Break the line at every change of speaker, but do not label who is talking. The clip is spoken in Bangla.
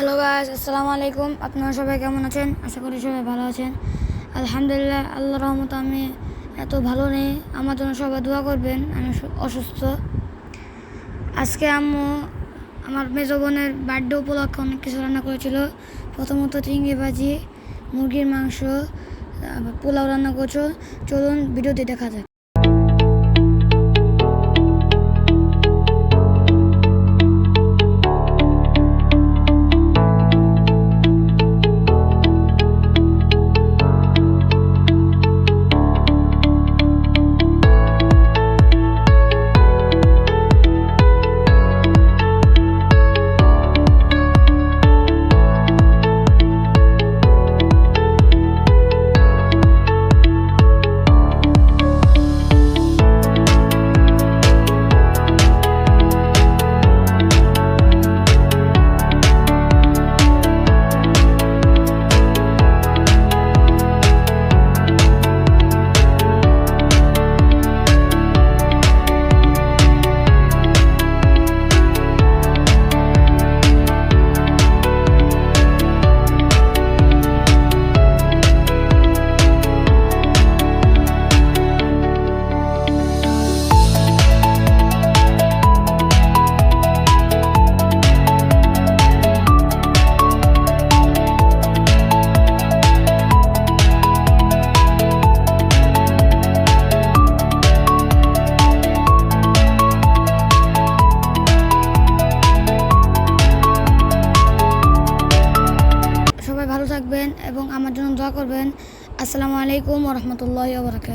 হ্যালো গাইস, আসসালামু আলাইকুম। আপনারা সবাই কেমন আছেন? আশা করি সবাই ভালো আছেন। আলহামদুলিল্লাহ, আল্লাহর রহমতে আমি এত ভালো নেই। আমার জন্য সবাই দোয়া করবেন। আমি অসুস্থ। আজকে আম্মু আমার মেজো বোনের বার্থডে উপলক্ষে অনেক কিছু রান্না করেছিল। প্রথমত চিংড়ি ভাজি, মুরগির মাংস, পোলাও রান্না করছো। চলুন ভিডিওতে দেখা যাক। সবাই ভালো থাকবেন এবং আমার জন্য দোয়া করবেন। আসসালামু আলাইকুম ওয়া রাহমাতুল্লাহি ওয়া বারাকাতুহু।